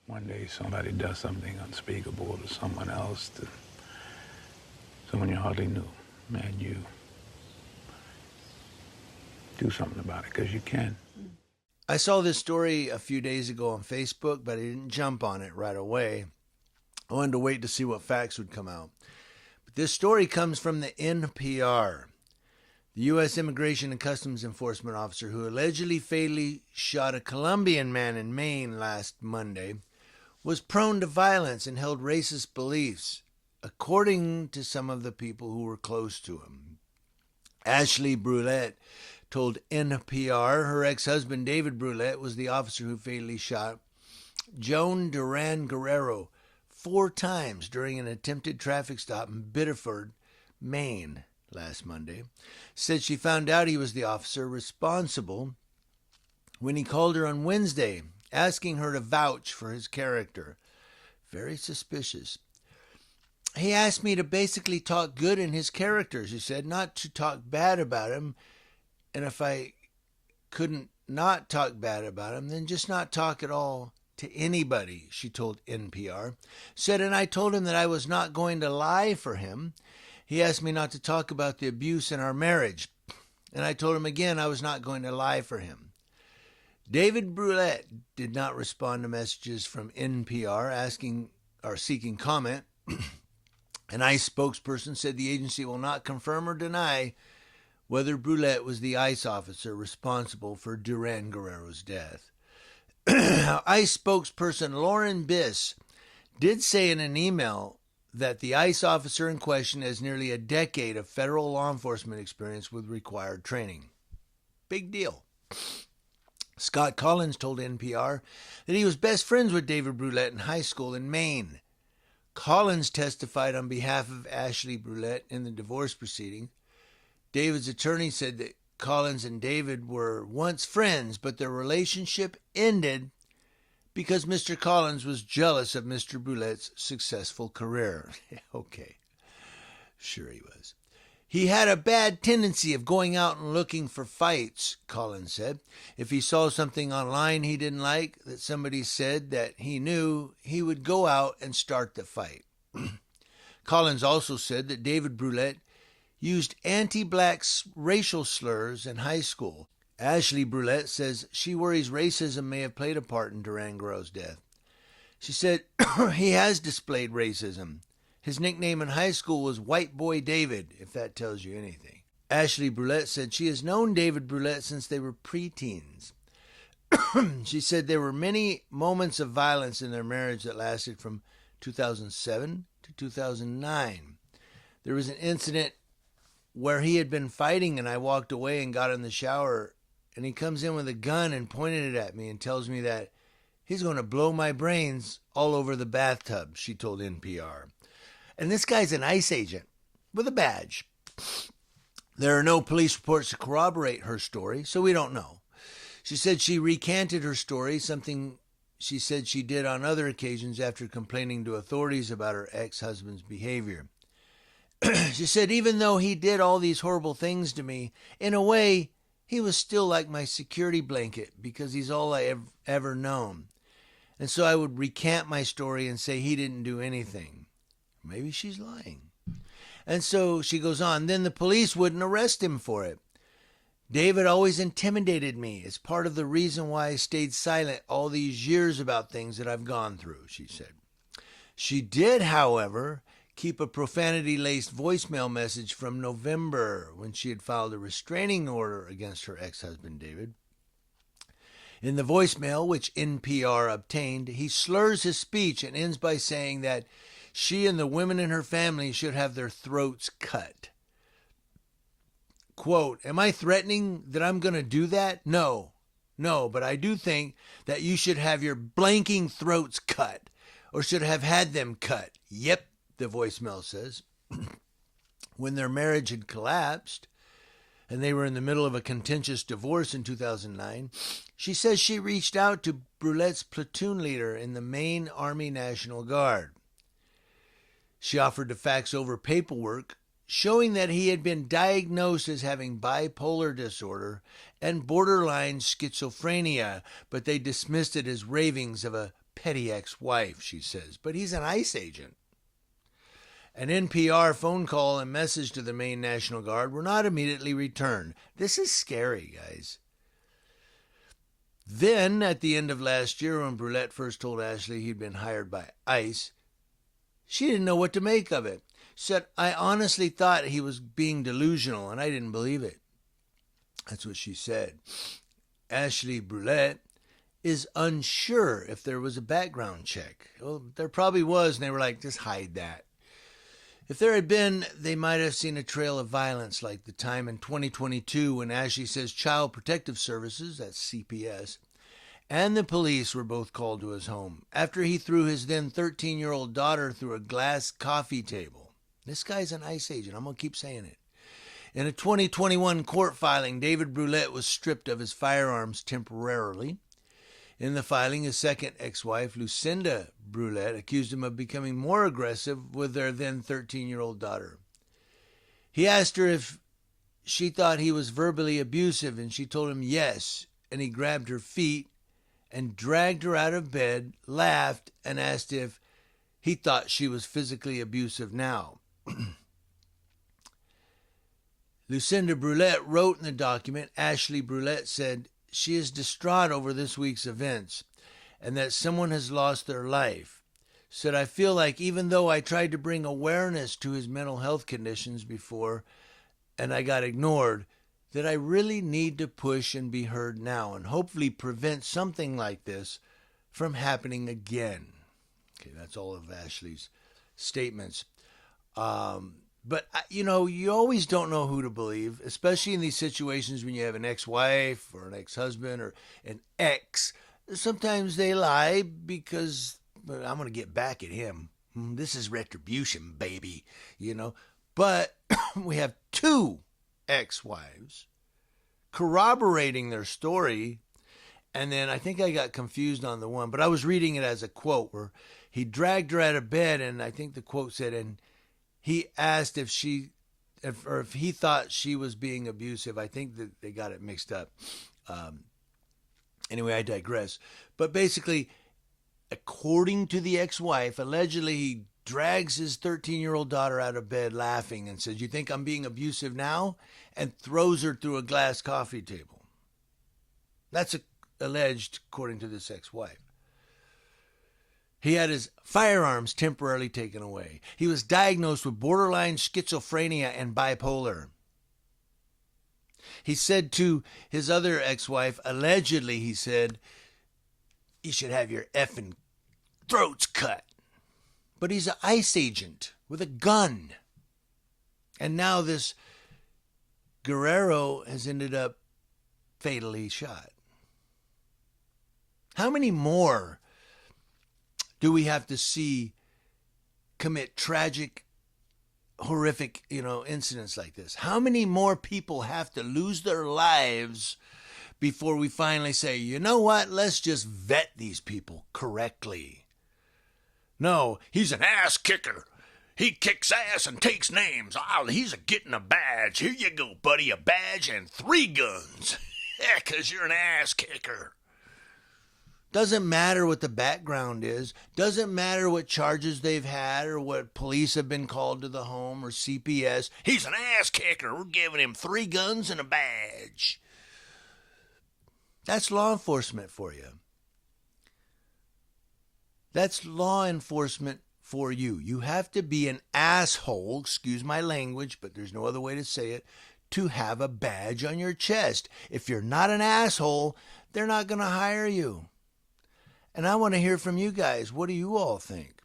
one day somebody does something unspeakable to someone else, to someone you hardly knew, and you do something about it, because you can. I saw this story a few days ago on Facebook, but I didn't jump on it right away. I wanted to wait to see what facts would come out. But this story comes from the NPR. The U.S. Immigration and Customs Enforcement officer who allegedly fatally shot a Colombian man in Maine last Monday was prone to violence and held racist beliefs, according to some of the people who were close to him. Ashley Brulette told NPR her ex-husband David Brulette was the officer who fatally shot Joan Duran Guerrero 4 times during an attempted traffic stop in Biddeford, Maine last Monday. Said she found out he was the officer responsible when he called her on Wednesday, asking her to vouch for his character. Very suspicious. He asked me to basically talk good in his character, she said, not to talk bad about him. And if I couldn't not talk bad about him, then just not talk at all to anybody, she told NPR. Said, and I told him that I was not going to lie for him. He asked me not to talk about the abuse in our marriage. And I told him again I was not going to lie for him. David Brulette did not respond to messages from NPR asking or seeking comment. An ICE spokesperson said the agency will not confirm or deny whether Brulette was the ICE officer responsible for Duran Guerrero's death. ICE spokesperson Lauren Biss did say in an email that the ICE officer in question has nearly a decade of federal law enforcement experience with required training. Big deal. Scott Collins told NPR that he was best friends with David Brulette in high school in Maine. Collins testified on behalf of Ashley Brulette in the divorce proceeding. David's attorney said that Collins and David were once friends, but their relationship ended because Mr. Collins was jealous of Mr. Brulette's successful career. Okay, sure he was. He had a bad tendency of going out and looking for fights, Collins said. If he saw something online he didn't like, that somebody said that he knew, he would go out and start the fight. Collins also said that David Brulette used anti-black racial slurs in high school. Ashley Brulette says she worries racism may have played a part in Duran Guerrero's death. She said he has displayed racism. His nickname in high school was White Boy David, if that tells you anything. Ashley Brulette said she has known David Brulette since they were preteens. She said there were many moments of violence in their marriage that lasted from 2007 to 2009. There was an incident where he had been fighting and I walked away and got in the shower, and he comes in with a gun and pointed it at me and tells me that he's going to blow my brains all over the bathtub, she told NPR. And this guy's an ICE agent with a badge. There are no police reports to corroborate her story, so we don't know. She said she recanted her story, something she said she did on other occasions after complaining to authorities about her ex-husband's behavior. She said, even though he did all these horrible things to me, in a way, he was still like my security blanket because he's all I have ever known. And so I would recant my story and say he didn't do anything. Maybe she's lying. And so she goes on, then the police wouldn't arrest him for it. David always intimidated me. It's part of the reason why I stayed silent all these years about things that I've gone through, she said. She did, however, keep a profanity-laced voicemail message from November when she had filed a restraining order against her ex-husband, David. In the voicemail, which NPR obtained, he slurs his speech and ends by saying that she and the women in her family should have their throats cut. Quote, am I threatening that I'm going to do that? No, but I do think that you should have your blanking throats cut, or should have had them cut. Yep, the voicemail says. When their marriage had collapsed, and they were in the middle of a contentious divorce in 2009, she says she reached out to Brulette's platoon leader in the Maine Army National Guard. She offered to fax over paperwork showing that he had been diagnosed as having bipolar disorder and borderline schizophrenia, but they dismissed it as ravings of a petty ex-wife, she says, but he's an ICE agent. An NPR phone call and message to the Maine National Guard were not immediately returned. This is scary, guys. Then, at the end of last year, when Brulette first told Ashley he'd been hired by ICE, she didn't know what to make of it. Said, I honestly thought he was being delusional, and I didn't believe it. That's what she said. Ashley Brulette is unsure if there was a background check. Well, there probably was, and they were like, just hide that. If there had been, they might have seen a trail of violence like the time in 2022 when Ashley says Child Protective Services, that's CPS, and the police were both called to his home after he threw his then 13-year-old daughter through a glass coffee table. This guy's an ICE agent. I'm going to keep saying it. In a 2021 court filing, David Brulette was stripped of his firearms temporarily. In the filing, his second ex-wife, Lucinda Brulette, accused him of becoming more aggressive with their then 13-year-old daughter. He asked her if she thought he was verbally abusive, and she told him yes, and he grabbed her feet and dragged her out of bed, laughed, and asked if he thought she was physically abusive now. Lucinda Brulette wrote in the document, Ashley Brulette said, she is distraught over this week's events and that someone has lost their life. Said, I feel like even though I tried to bring awareness to his mental health conditions before and I got ignored, that I really need to push and be heard now and hopefully prevent something like this from happening again. Okay, that's all of Ashley's statements. But, you know, you always don't know who to believe, especially in these situations when you have an ex-wife or an ex-husband or an ex. Sometimes they lie because I'm going to get back at him. This is retribution, baby, you know. But we have two ex-wives corroborating their story. And then I think I got confused on the one, but I was reading it as a quote where he dragged her out of bed, and I think the quote said, and he asked if he thought she was being abusive. I think that they got it mixed up. Anyway, I digress. But basically, according to the ex-wife, allegedly he drags his 13-year-old daughter out of bed laughing and says, you think I'm being abusive now? And throws her through a glass coffee table. That's alleged according to this ex-wife. He had his firearms temporarily taken away. He was diagnosed with borderline schizophrenia and bipolar. He said to his other ex-wife, allegedly he said, you should have your effing throats cut. But he's an ICE agent with a gun. And now this Guerrero has ended up fatally shot. How many more do we have to see commit tragic, horrific, incidents like this? How many more people have to lose their lives before we finally say, you know what, let's just vet these people correctly? No, he's an ass kicker. He kicks ass and takes names. Oh, he's getting a badge. Here you go, buddy, a badge and 3 guns. Yeah, 'cause you're an ass kicker. Doesn't matter what the background is. Doesn't matter what charges they've had or what police have been called to the home or CPS. He's an ass kicker. We're giving him 3 guns and a badge. That's law enforcement for you. That's law enforcement for you. You have to be an asshole, excuse my language, but there's no other way to say it, to have a badge on your chest. If you're not an asshole, they're not going to hire you. And I want to hear from you guys. What do you all think?